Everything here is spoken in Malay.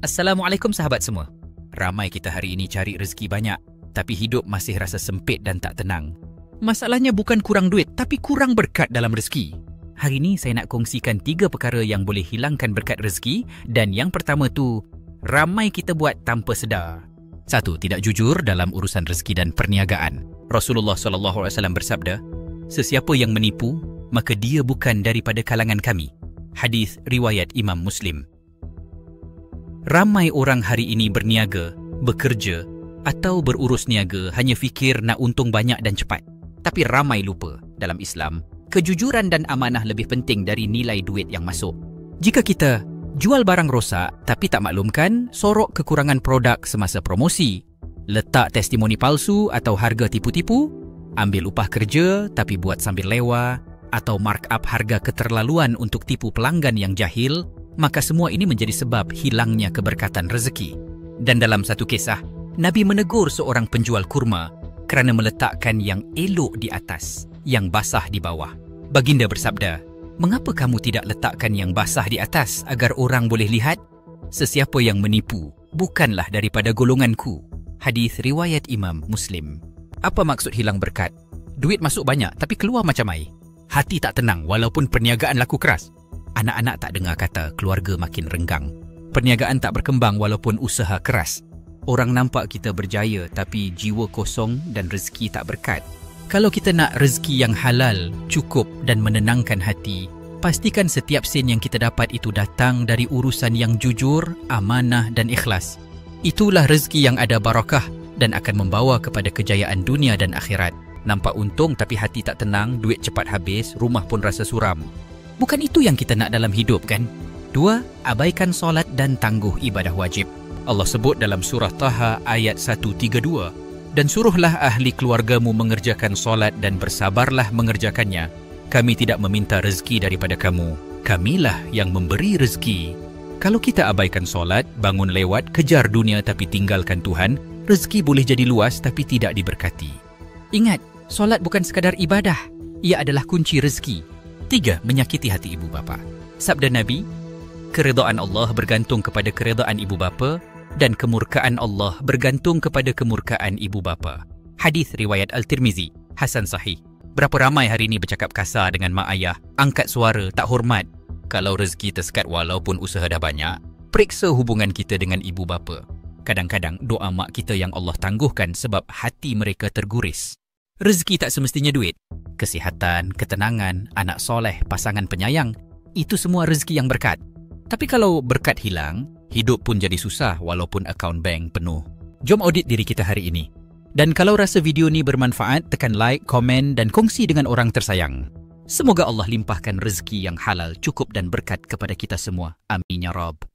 Assalamualaikum sahabat semua. Ramai kita hari ini cari rezeki banyak, tapi hidup masih rasa sempit dan tak tenang. Masalahnya bukan kurang duit, tapi kurang berkat dalam rezeki. Hari ini saya nak kongsikan 3 perkara yang boleh hilangkan berkat rezeki, dan yang pertama tu, ramai kita buat tanpa sedar. 1. Tidak jujur dalam urusan rezeki dan perniagaan. Rasulullah SAW bersabda, "Sesiapa yang menipu, maka dia bukan daripada kalangan kami." Hadis riwayat Imam Muslim. Ramai orang hari ini berniaga, bekerja atau berurus niaga hanya fikir nak untung banyak dan cepat. Tapi ramai lupa, dalam Islam, kejujuran dan amanah lebih penting dari nilai duit yang masuk. Jika kita jual barang rosak tapi tak maklumkan, sorok kekurangan produk semasa promosi, letak testimoni palsu atau harga tipu-tipu, ambil upah kerja tapi buat sambil lewa, atau markup harga keterlaluan untuk tipu pelanggan yang jahil, maka semua ini menjadi sebab hilangnya keberkatan rezeki. Dan dalam satu kisah, Nabi menegur seorang penjual kurma kerana meletakkan yang elok di atas, yang basah di bawah. Baginda bersabda, "Mengapa kamu tidak letakkan yang basah di atas agar orang boleh lihat? Sesiapa yang menipu bukanlah daripada golonganku." Hadis riwayat Imam Muslim. Apa maksud hilang berkat? Duit masuk banyak tapi keluar macam air. Hati tak tenang walaupun perniagaan laku keras. Anak-anak tak dengar kata, keluarga makin renggang. Perniagaan tak berkembang walaupun usaha keras. Orang nampak kita berjaya tapi jiwa kosong dan rezeki tak berkat. Kalau kita nak rezeki yang halal, cukup dan menenangkan hati, pastikan setiap sen yang kita dapat itu datang dari urusan yang jujur, amanah dan ikhlas. Itulah rezeki yang ada barakah dan akan membawa kepada kejayaan dunia dan akhirat. Nampak untung tapi hati tak tenang, duit cepat habis, rumah pun rasa suram. Bukan itu yang kita nak dalam hidup, kan? 2. Abaikan solat dan tangguh ibadah wajib. Allah sebut dalam surah Taha ayat 132, "Dan suruhlah ahli keluargamu mengerjakan solat dan bersabarlah mengerjakannya. Kami tidak meminta rezeki daripada kamu. Kamilah yang memberi rezeki." Kalau kita abaikan solat, bangun lewat, kejar dunia tapi tinggalkan Tuhan, rezeki boleh jadi luas tapi tidak diberkati. Ingat, solat bukan sekadar ibadah. Ia adalah kunci rezeki. 3. Menyakiti hati ibu bapa. Sabda Nabi, "Keredaan Allah bergantung kepada keredaan ibu bapa dan kemurkaan Allah bergantung kepada kemurkaan ibu bapa." Hadis riwayat Al-Tirmizi, hasan sahih. Berapa ramai hari ini bercakap kasar dengan mak ayah, angkat suara, tak hormat. Kalau rezeki tersekat walaupun usaha dah banyak, periksa hubungan kita dengan ibu bapa. Kadang-kadang doa mak kita yang Allah tangguhkan sebab hati mereka terguris. Rezeki tak semestinya duit. Kesihatan, ketenangan, anak soleh, pasangan penyayang, itu semua rezeki yang berkat. Tapi kalau berkat hilang, hidup pun jadi susah walaupun akaun bank penuh. Jom audit diri kita hari ini. Dan kalau rasa video ni bermanfaat, tekan like, komen dan kongsi dengan orang tersayang. Semoga Allah limpahkan rezeki yang halal, cukup dan berkat kepada kita semua. Amin ya Rabb.